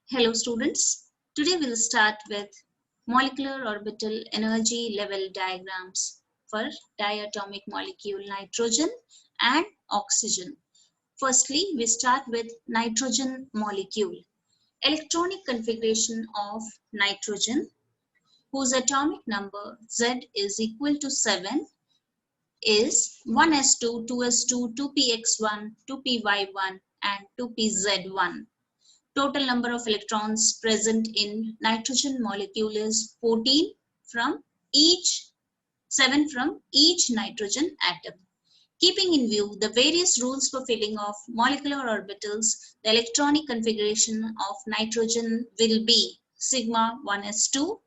Hello students, today we'll start with molecular orbital energy level diagrams for diatomic molecule nitrogen and oxygen. Firstly, we start with nitrogen molecule. Electronic configuration of nitrogen, whose atomic number Z is equal to 7, is 1s2, 2s2, 2px1, 2py1 and 2pz1. Total number of electrons present in nitrogen molecule is 14 from each 7 from each nitrogen atom. Keeping in view the various rules for filling of molecular orbitals, the electronic configuration of nitrogen will be sigma 1s2,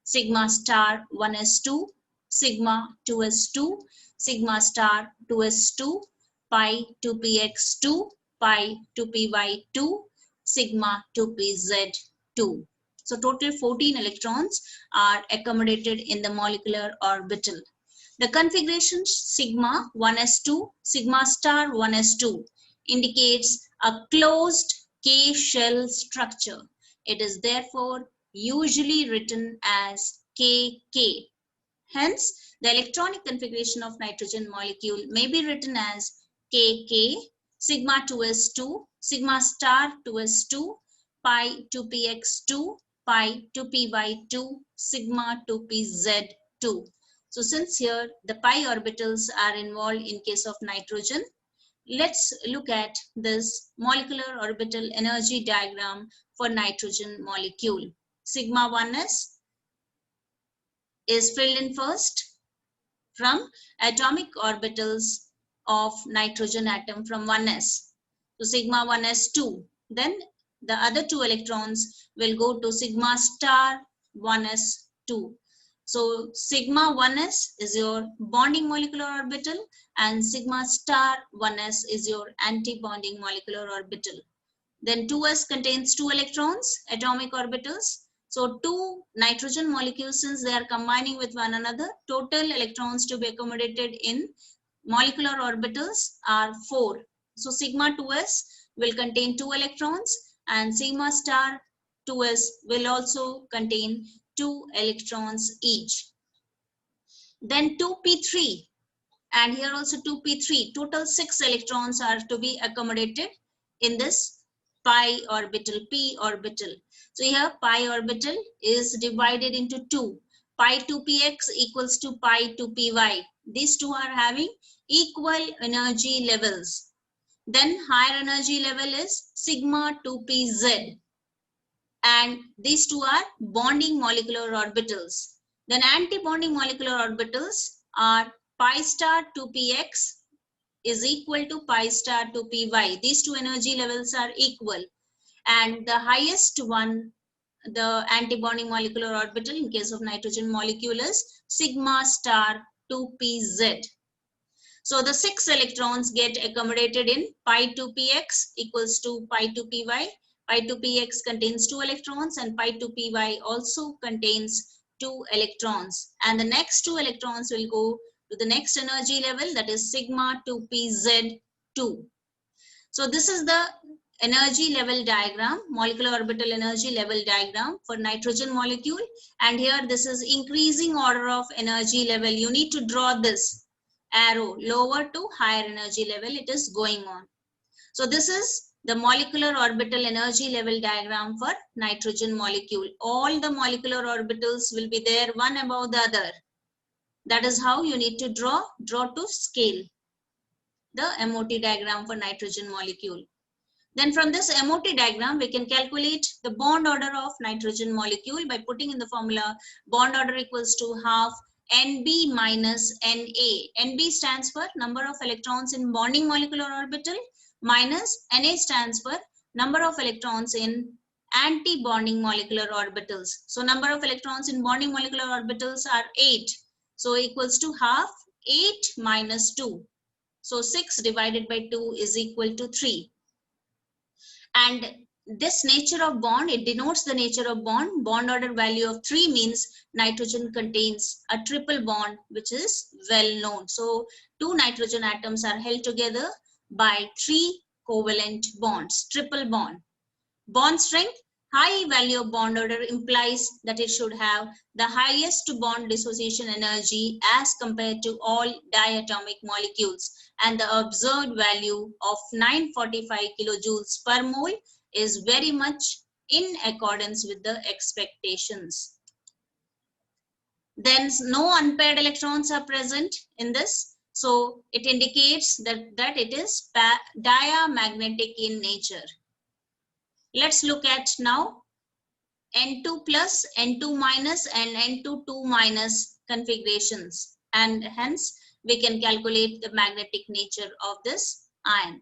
sigma star 1s2, sigma 2s2, sigma star 2s2, pi 2px2, pi 2py2, sigma 2pz2. So total 14 electrons are accommodated in the molecular orbital. The configuration sigma 1s2, sigma star 1s2 indicates a closed K shell structure. It is therefore usually written as KK. Hence, the electronic configuration of nitrogen molecule may be written as KK, sigma 2s2, sigma star 2s2, pi 2px2, pi 2py2, sigma 2pz2. So since here the pi orbitals are involved in case of nitrogen, let's look at this molecular orbital energy diagram for nitrogen molecule. Sigma 1s is filled in first from atomic orbitals of nitrogen atom from 1s. So sigma 1s2. Then the other two electrons will go to sigma star 1s2. So sigma 1s is your bonding molecular orbital and sigma star 1s is your anti-bonding molecular orbital. Then 2s contains two electrons, atomic orbitals. So two nitrogen molecules, since they are combining with one another, total electrons to be accommodated in molecular orbitals are 4. So sigma 2s will contain two electrons and sigma star 2s will also contain two electrons each. Then 2p3 and here also 2p3, total 6 electrons are to be accommodated in this pi orbital, p orbital. So here pi orbital is divided into 2. Pi 2px equals to pi 2py. These two are having equal energy levels. Then higher energy level is sigma 2pz and these two are bonding molecular orbitals. Then anti-bonding molecular orbitals are pi star 2px is equal to pi star 2py. These two energy levels are equal. And the highest one, the anti-bonding molecular orbital in case of nitrogen molecule is sigma star 2pz. So the 6 electrons get accommodated in pi 2px equals to pi 2py. Pi 2px contains 2 electrons and pi 2py also contains 2 electrons. And the next 2 electrons will go to the next energy level, that is sigma 2pz2. So this is the energy level diagram, molecular orbital energy level diagram for nitrogen molecule. And here this is increasing order of energy level. You need to draw this arrow lower to higher energy level. It is going on. So this is the molecular orbital energy level diagram for nitrogen molecule. All the molecular orbitals will be there one above the other. That is how you need to draw to scale the MOT diagram for nitrogen molecule. Then from this MOT diagram, we can calculate the bond order of nitrogen molecule by putting in the formula bond order equals to half NB minus NA. NB stands for number of electrons in bonding molecular orbital minus NA stands for number of electrons in anti-bonding molecular orbitals. So number of electrons in bonding molecular orbitals are 8. So equals to half 8 minus 2. So 6 divided by 2 is equal to 3. And this nature of bond, it denotes the nature of bond. Bond order value of 3 means nitrogen contains a triple bond, which is well known. So 2 nitrogen atoms are held together by 3 covalent bonds, triple bond. Bond strength High value of bond order implies that it should have the highest bond dissociation energy as compared to all diatomic molecules, and the observed value of 945 kilojoules per mole is very much in accordance with the expectations. Then no unpaired electrons are present in this, so it indicates that it is diamagnetic in nature. Let's look at now N2 plus, N2 minus and N2 minus configurations, and hence we can calculate the magnetic nature of this ion.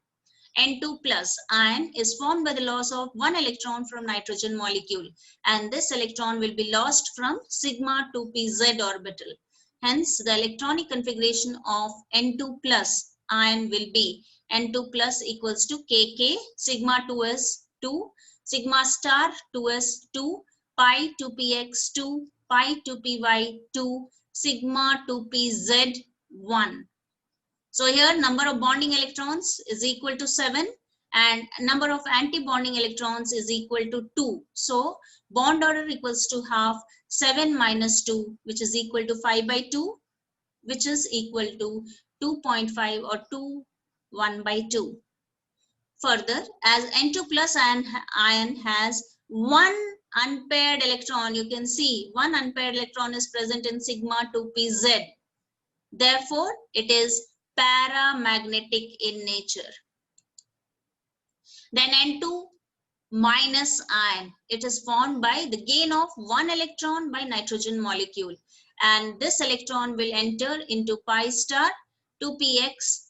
N2 plus ion is formed by the loss of one electron from nitrogen molecule, and this electron will be lost from sigma 2pz orbital. Hence the electronic configuration of N2 plus ion will be N2 plus equals to Kk sigma 2s2 sigma star 2s2 pi 2px2 pi 2py2 sigma 2pz1. So here number of bonding electrons is equal to 7 and number of anti-bonding electrons is equal to 2. So bond order equals to half 7 minus 2, which is equal to 5 by 2, which is equal to 2.5 or 2 1 by 2. Further, as N2 plus ion has one unpaired electron, you can see one unpaired electron is present in sigma 2pz. Therefore, it is paramagnetic in nature. Then N2 minus ion, it is formed by the gain of one electron by nitrogen molecule, and this electron will enter into pi star 2px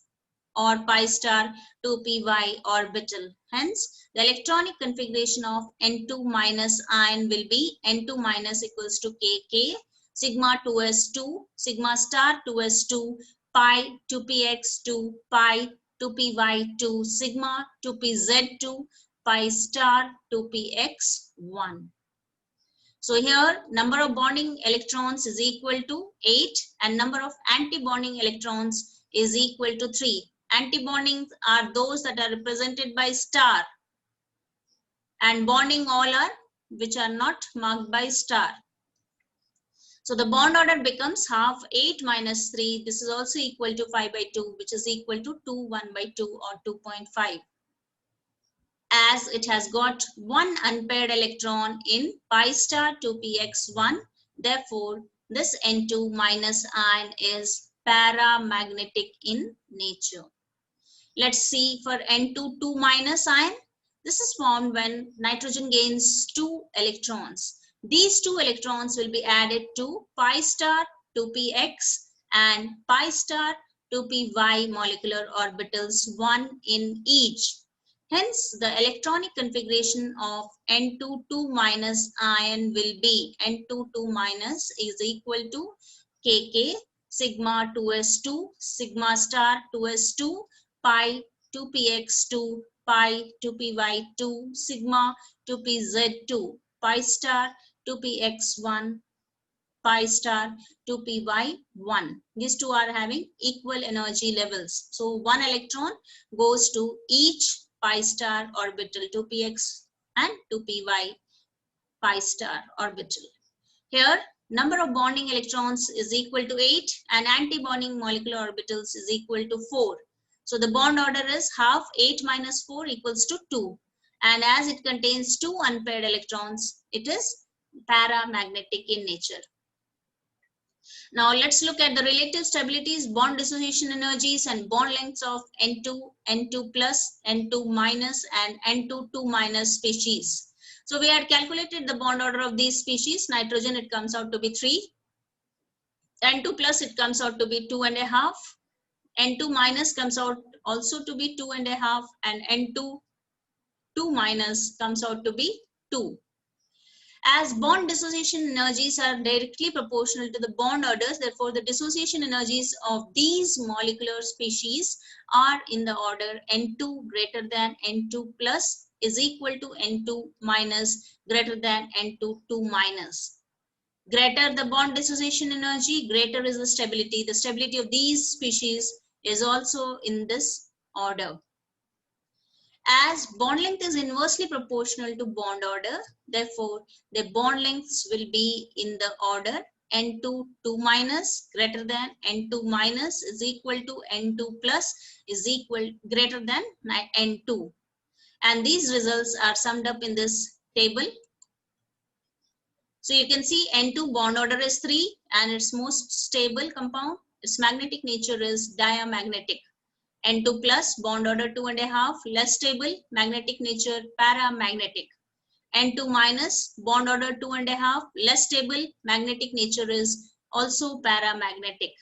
or pi star 2py orbital. Hence, the electronic configuration of N2 minus ion will be N2 minus equals to Kk sigma 2s2 sigma star 2s2 pi 2px2 pi 2py2 sigma 2pz2 pi star 2px1. So here number of bonding electrons is equal to 8 and number of anti-bonding electrons is equal to 3. Anti-bondings are those that are represented by star, and bonding all are which are not marked by star. So the bond order becomes half 8 minus 3. This is also equal to 5 by 2, which is equal to 2 1 by 2 or 2.5. As it has got one unpaired electron in pi star 2px1, therefore this N2 minus ion is paramagnetic in nature. Let's see for N2 2 minus ion. This is formed when nitrogen gains 2 electrons. These 2 electrons will be added to pi star 2px and pi star 2py molecular orbitals, one in each. Hence, the electronic configuration of N2 2 minus ion will be N2 2 minus is equal to Kk sigma 2s2 sigma star 2s2 pi 2px2 pi 2py2 sigma 2pz2 pi star 2px1 pi star 2py1. These two are having equal energy levels. So one electron goes to each pi star orbital 2px and 2py pi star orbital. Here number of bonding electrons is equal to 8 and anti-bonding molecular orbitals is equal to 4. So the bond order is half 8 minus 4 equals to 2, and as it contains 2 unpaired electrons, it is paramagnetic in nature. Now let's look at the relative stabilities, bond dissociation energies and bond lengths of N2, N2 plus, N2 minus and N2 2 minus species. So we had calculated the bond order of these species. Nitrogen, it comes out to be 3. N2 plus, it comes out to be 2.5. N2 minus comes out also to be 2.5, and N2 2 minus comes out to be 2. As bond dissociation energies are directly proportional to the bond orders, therefore the dissociation energies of these molecular species are in the order N2 greater than N2 plus is equal to N2 minus greater than N2 2 minus. Greater the bond dissociation energy, greater is the stability. The stability of these species is also in this order. As bond length is inversely proportional to bond order, therefore the bond lengths will be in the order N2 2 minus greater than N2 minus is equal to N2 plus is equal greater than N2. And these results are summed up in this table. So you can see N2 bond order is 3 and its most stable compound. Its magnetic nature is diamagnetic. N2 plus bond order 2.5 less stable, magnetic nature paramagnetic. N2 minus bond order 2.5 less stable, magnetic nature is also paramagnetic.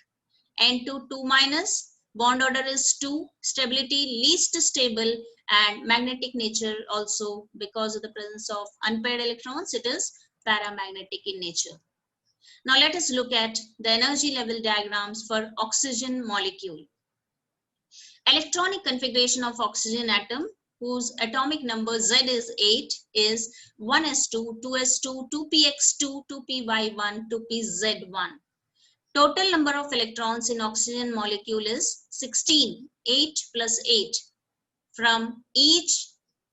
N2 2 minus bond order is 2, stability least stable, and magnetic nature also because of the presence of unpaired electrons, it is paramagnetic in nature. Now let us look at the energy level diagrams for oxygen molecule. Electronic configuration of oxygen atom whose atomic number Z is 8 is 1s2, 2s2, 2px2, 2py1, 2pz1. Total number of electrons in oxygen molecule is 16, 8 plus 8 from each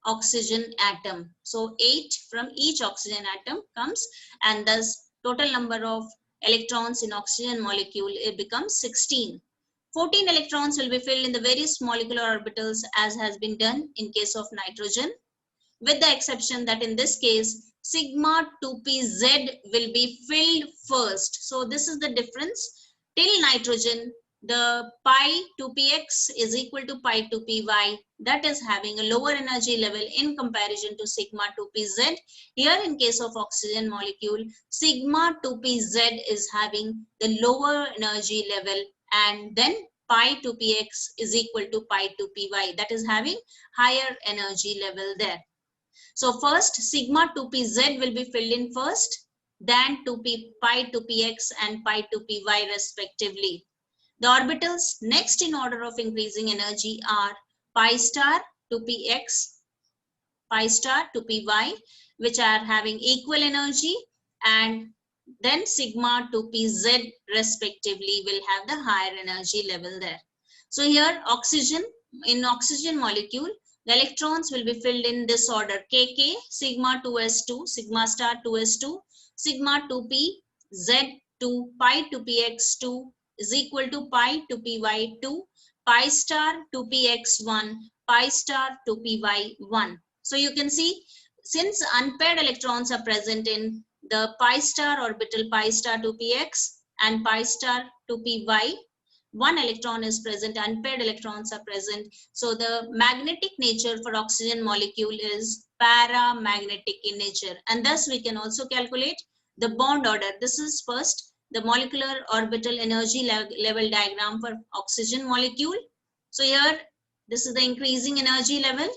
oxygen atom. So 8 from each oxygen atom comes, and thus total number of electrons in oxygen molecule, it becomes 16. 14 electrons will be filled in the various molecular orbitals as has been done in case of nitrogen, with the exception that in this case sigma 2pz will be filled first. So this is the difference. Till nitrogen, the pi 2px is equal to pi 2py, that is having a lower energy level in comparison to sigma 2pz. Here in case of oxygen molecule, sigma 2pz is having the lower energy level, and then pi 2px is equal to pi 2py, that is having higher energy level there. So first sigma 2pz will be filled in first, then 2p pi 2px and pi 2py respectively. The orbitals next in order of increasing energy are pi star 2px, pi star 2py, which are having equal energy, and then sigma 2pz respectively will have the higher energy level there. So here oxygen, in oxygen molecule, the electrons will be filled in this order: kk, sigma 2s2, sigma star 2s2, sigma 2pz2, pi 2px2 is equal to pi 2py2, pi star 2px1, pi star 2py1. So you can see, since unpaired electrons are present in the pi star orbital pi star 2px and pi star 2py, one electron is present, unpaired electrons are present. So the magnetic nature for oxygen molecule is paramagnetic in nature, and thus we can also calculate the bond order. This is first the molecular orbital energy level diagram for oxygen molecule. So here this is the increasing energy level.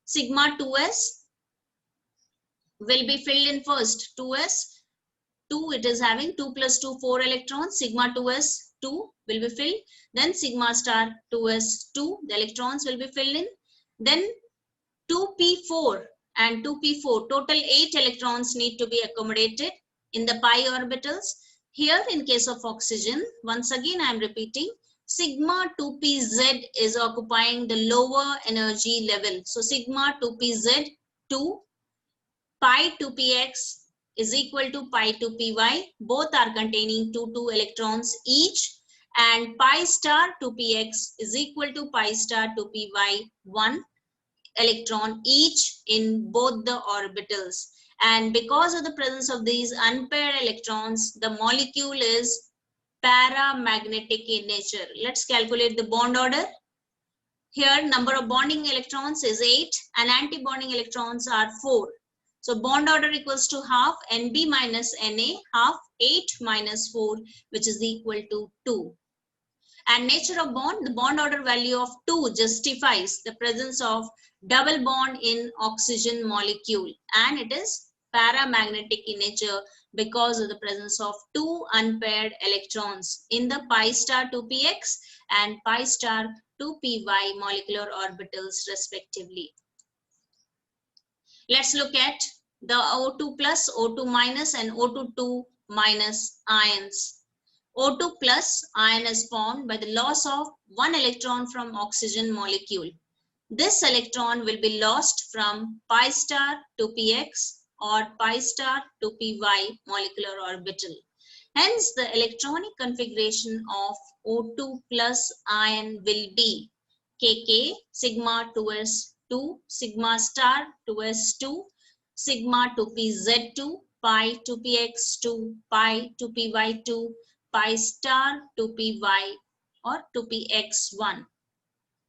Sigma 2s will be filled in first. 2s 2, it is having 2 plus 2 4 electrons. Sigma 2s 2 will be filled, then sigma star 2s2, the electrons will be filled in, then 2p4 and 2p4, total 8 electrons need to be accommodated in the pi orbitals. Here in case of oxygen, once again I am repeating, sigma 2pz is occupying the lower energy level. So sigma 2pz 2, pi 2px is equal to pi 2py, both are containing 2 electrons each, and pi star 2px is equal to pi star 2py 1 electron each in both the orbitals. And because of the presence of these unpaired electrons, the molecule is paramagnetic in nature. Let's calculate the bond order. Here number of bonding electrons is 8 and anti-bonding electrons are 4. So bond order equals to half Nb minus Na, half 8 minus 4, which is equal to 2. And nature of bond, the bond order value of 2 justifies the presence of double bond in oxygen molecule, and it is paramagnetic in nature because of the presence of 2 unpaired electrons in the pi star 2px and pi star 2py molecular orbitals respectively. Let's look at the O2 plus, O2 minus and O2 minus ions. O2 plus ion is formed by the loss of one electron from oxygen molecule. This electron will be lost from pi star to px or pi star to py molecular orbital. Hence, the electronic configuration of O2 plus ion will be Kk sigma 2s2 sigma star 2s2 sigma to pz2 pi to px2 pi to py2 pi star to py or to px1.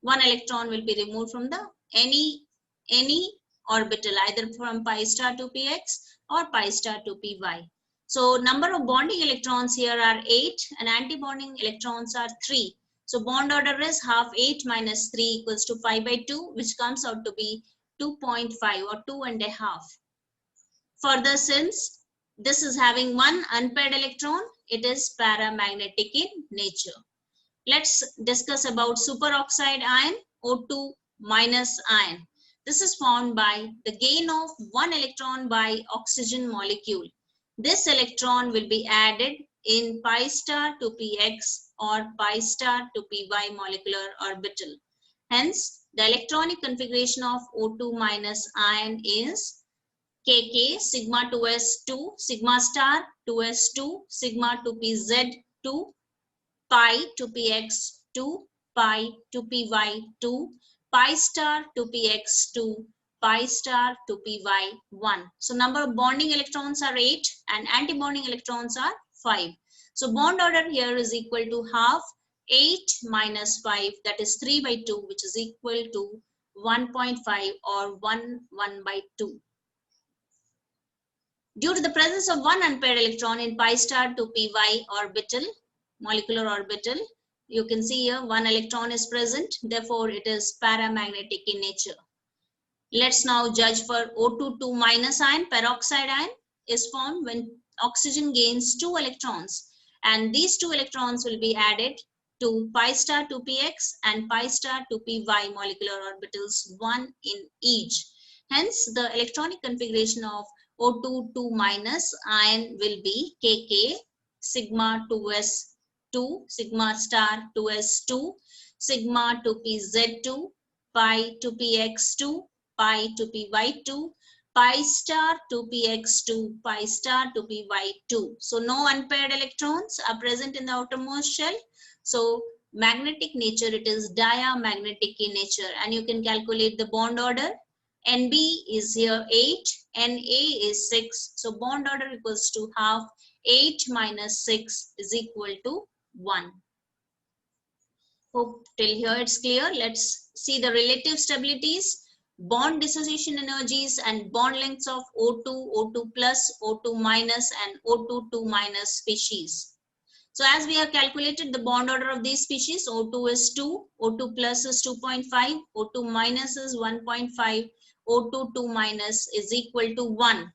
One electron will be removed from the any orbital, either from pi star to px or pi star to py. So number of bonding electrons here are 8 and anti-bonding electrons are 3. So bond order is half 8 minus 3 equals to 5 by 2, which comes out to be 2.5 or 2.5. Further, since this is having one unpaired electron, it is paramagnetic in nature. Let's discuss about superoxide ion, O2 minus ion. This is formed by the gain of one electron by oxygen molecule. This electron will be added in pi star to px or pi star to py molecular orbital. Hence, the electronic configuration of O2 minus ion is Kk sigma 2s2 sigma star 2s2 sigma to pz2 pi to px2 pi to py2 pi star to px2 pi star to py1. So number of bonding electrons are 8 and anti-bonding electrons are 5. So bond order here is equal to half 8 minus 5, that is 3 by 2, which is equal to 1.5 or 1 by 2. Due to the presence of one unpaired electron in pi star to py orbital, molecular orbital, you can see here one electron is present, therefore it is paramagnetic in nature. Let's now judge for O2 minus ion. Peroxide ion is formed when oxygen gains 2 electrons, and these 2 electrons will be added to pi star to px and pi star to py molecular orbitals, one in each. Hence, the electronic configuration of O2 minus ion will be Kk sigma 2s2 sigma star 2s2 sigma to pz2 pi to px2 pi to py2 pi star to px2 pi star to py2. So no unpaired electrons are present in the outermost shell. So magnetic nature, it is diamagnetic in nature, and you can calculate the bond order. Nb is here 8, Na is 6. So bond order equals to half 8 minus 6 is equal to 1. Hope till here it's clear. Let's see the relative stabilities, bond dissociation energies and bond lengths of O2, O2 plus, O2 minus and O2 minus species. So as we have calculated the bond order of these species, O2 is 2, O2 plus is 2.5, O2 minus is 1.5, O2 minus is equal to 1.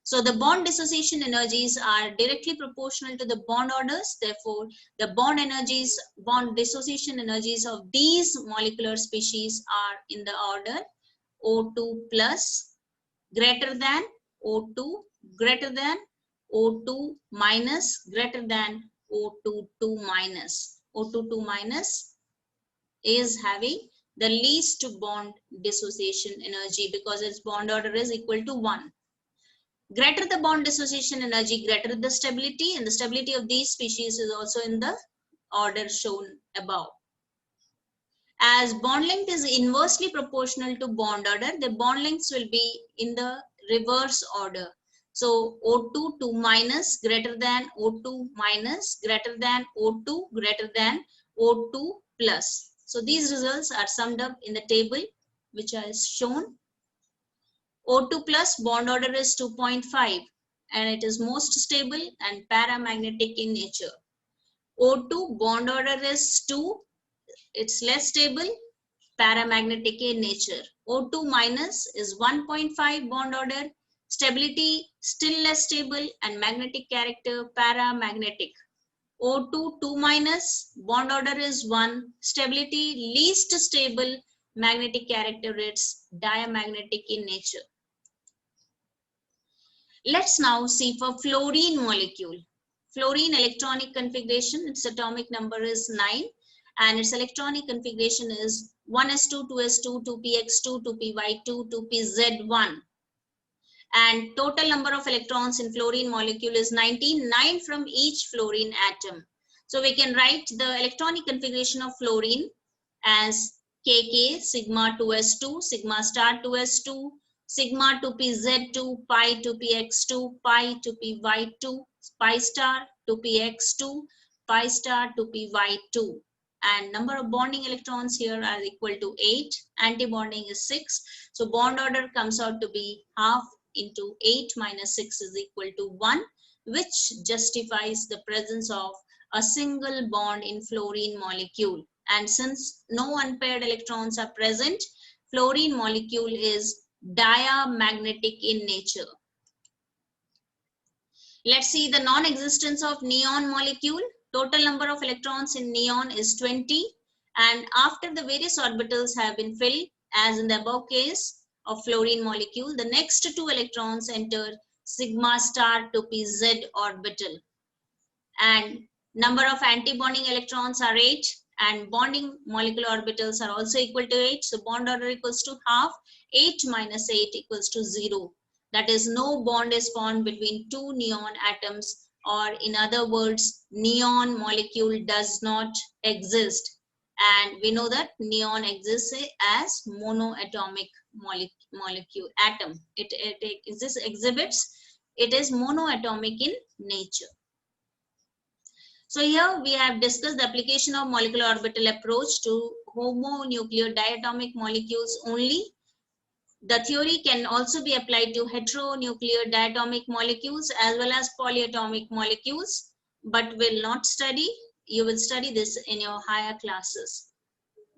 So the bond dissociation energies are directly proportional to the bond orders. Therefore, the bond energies, bond dissociation energies of these molecular species are in the order O2 plus greater than O2 greater than O2 minus greater than O2 minus. O2 minus is having the least bond dissociation energy because its bond order is equal to 1. Greater the bond dissociation energy, greater the stability, and the stability of these species is also in the order shown above. As bond length is inversely proportional to bond order, the bond lengths will be in the reverse order. So O2 minus greater than O2 minus greater than O2 greater than O2 plus. So these results are summed up in the table which is shown. O2 plus bond order is 2.5 and it is most stable and paramagnetic in nature. O2 bond order is 2, it's less stable, paramagnetic in nature. O2 minus is 1.5 bond order, stability still less stable and magnetic character paramagnetic. O2 minus bond order is 1, stability least stable, magnetic character it's diamagnetic in nature. Let's now see for fluorine molecule. Fluorine electronic configuration, its atomic number is 9 and its electronic configuration is 1s2, 2s2, 2px2, 2py2, 2pz1. And total number of electrons in fluorine molecule is 99 from each fluorine atom. So we can write the electronic configuration of fluorine as Kk sigma 2s2, sigma star 2s2, sigma 2pz2, pi 2px2, pi 2py2, pi star 2px2, pi star 2py2. And number of bonding electrons here are equal to 8. Anti-bonding is 6. So bond order comes out to be half into 8 minus 6 is equal to 1, which justifies the presence of a single bond in fluorine molecule. And since no unpaired electrons are present, fluorine molecule is diamagnetic in nature. Let's see the non-existence of neon molecule. Total number of electrons in neon is 20, and after the various orbitals have been filled, as in the above case of fluorine molecule, the next two electrons enter sigma star to pz orbital, and number of anti-bonding electrons are 8, and bonding molecular orbitals are also equal to 8. So bond order equals to half. 8 minus 8 equals to 0. That is, no bond is formed between two neon atoms, or in other words, neon molecule does not exist. And we know that neon exists as monoatomic molecule atom. It exhibits, it is monoatomic in nature. So here we have discussed the application of molecular orbital approach to homonuclear diatomic molecules only. The theory can also be applied to heteronuclear diatomic molecules as well as polyatomic molecules, but will not study. You will study this in your higher classes.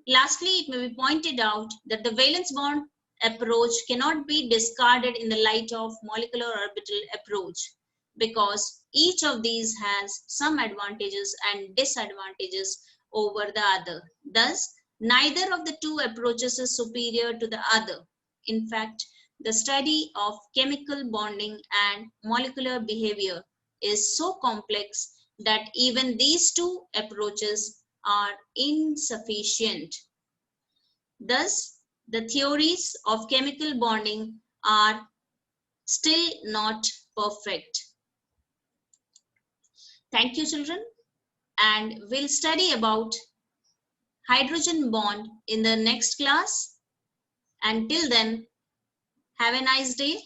Lastly, it may be pointed out that the valence bond approach cannot be discarded in the light of molecular orbital approach, because each of these has some advantages and disadvantages over the other. Thus, neither of the two approaches is superior to the other. In fact, the study of chemical bonding and molecular behavior is so complex that even these two approaches are insufficient. Thus, the theories of chemical bonding are still not perfect. Thank you, children, and we'll study about hydrogen bond in the next class. Until then, have a nice day.